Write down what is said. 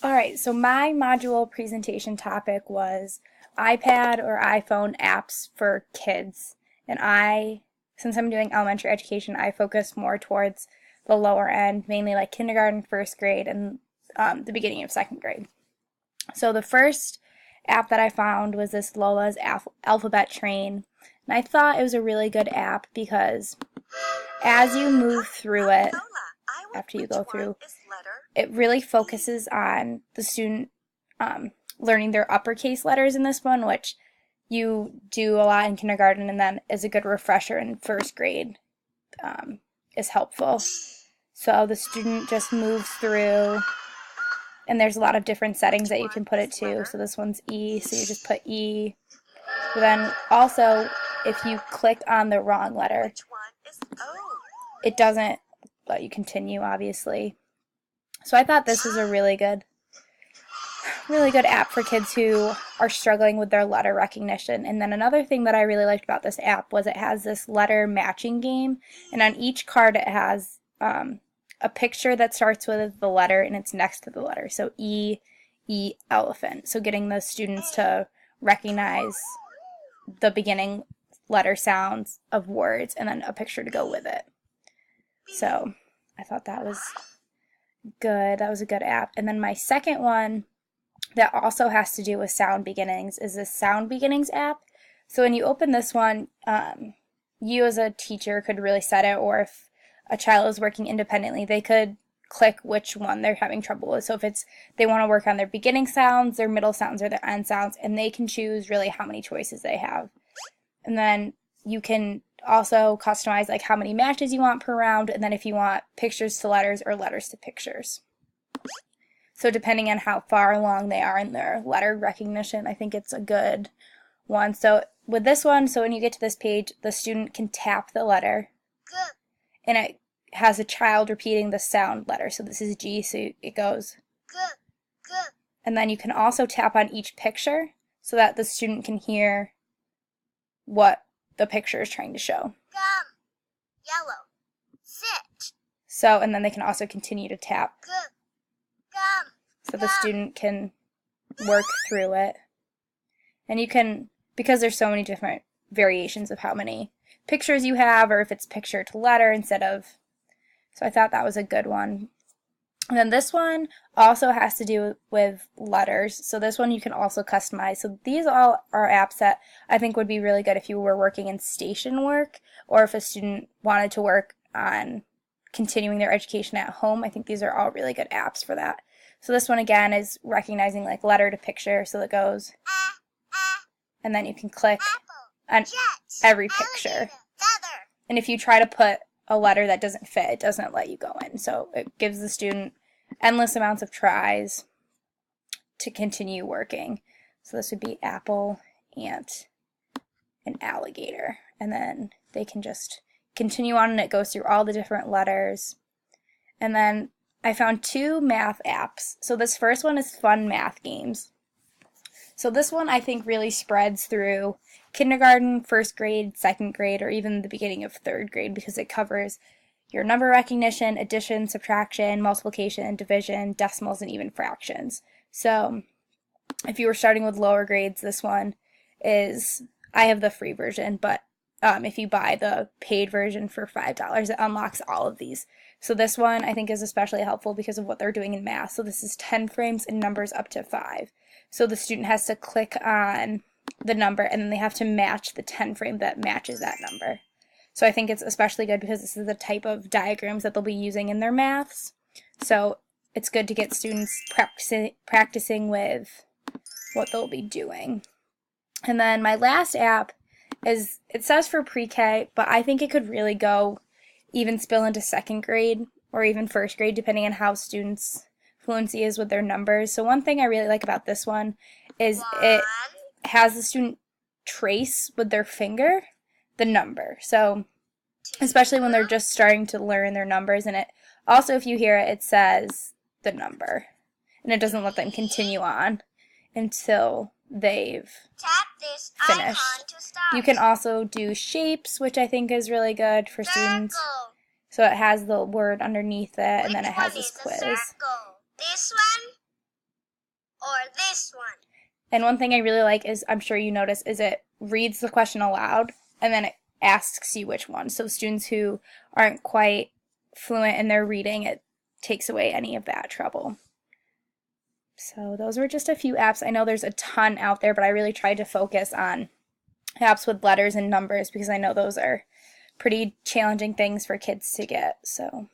Alright, so my module presentation topic was iPad or iPhone apps for kids. And since I'm doing elementary education, I focus more towards the lower end, mainly like kindergarten, first grade, and the beginning of second grade. So the first app that I found was this Lola's Alphabet Train. And I thought it was a really good app because as you move through it, after you go through, it really focuses on the student learning their uppercase letters in this one, which you do a lot in kindergarten, and then is a good refresher in first grade is helpful. So the student just moves through, and there's a lot of different settings that you can put it to. So this one's E, so you just put E. But then also, if you click on the wrong letter, it doesn't let you continue, obviously. So I thought this was a really good app for kids who are struggling with their letter recognition. And then another thing that I really liked about this app was it has this letter matching game, and on each card it has a picture that starts with the letter and it's next to the letter. So E, elephant. So getting the students to recognize the beginning letter sounds of words and then a picture to go with it. So I thought that was good. That was a good app. And then my second one that also has to do with sound beginnings is this sound beginnings app. So when you open this one, you as a teacher could really set it, or if a child is working independently, they could click which one they're having trouble with. So if they want to work on their beginning sounds, their middle sounds, or their end sounds, and they can choose really how many choices they have. And then you can also customize like how many matches you want per round, and then if you want pictures to letters or letters to pictures. So depending on how far along they are in their letter recognition, I think it's a good one. So with this one, so when you get to this page, the student can tap the letter, and it has a child repeating the sound letter. So this is G, so it goes. And then you can also tap on each picture so that the student can hear what the picture is trying to show. Gum, yellow, sit. So, and then they can also continue to tap. Gum, so the student can work through it. And you can, because there's so many different variations of how many pictures you have, or if it's picture to letter instead of, so I thought that was a good one. And then this one also has to do with letters. So this one you can also customize. So these all are apps that I think would be really good if you were working in station work, or if a student wanted to work on continuing their education at home. I think these are all really good apps for that. So this one again is recognizing like letter to picture. So it goes, and then you can click on every picture. And if you try to put a letter that doesn't fit, it doesn't let you go in. So it gives the student endless amounts of tries to continue working. So this would be apple, ant, and alligator. And then they can just continue on, and it goes through all the different letters. And then I found two math apps. So this first one is Fun Math Games. So this one I think really spreads through kindergarten, first grade, second grade, or even the beginning of third grade, because it covers your number recognition, addition, subtraction, multiplication, division, decimals, and even fractions. So if you were starting with lower grades, this one is, I have the free version, but if you buy the paid version for $5, it unlocks all of these. So this one I think is especially helpful because of what they're doing in math. So this is 10 frames and numbers up to 5. So the student has to click on the number, and then they have to match the 10 frame that matches that number. So I think it's especially good because this is the type of diagrams that they'll be using in their maths. So it's good to get students practicing with what they'll be doing. And then my last app is, it says for pre-K, but I think it could really go, even spill into second grade or even first grade, depending on how students' fluency is with their numbers. So one thing I really like about this one is it has the student trace with their finger the number. So especially when they're just starting to learn their numbers, and it also, if you hear it, it says the number, and it doesn't let them continue on until they've finished. You can also do shapes, which I think is really good for students. So it has the word underneath it, and then it has this quiz. This one? This one. And one thing I really like is, I'm sure you notice, is it reads the question aloud and then it asks you which one. So students who aren't quite fluent in their reading, it takes away any of that trouble. So those were just a few apps. I know there's a ton out there, but I really tried to focus on apps with letters and numbers because I know those are pretty challenging things for kids to get. So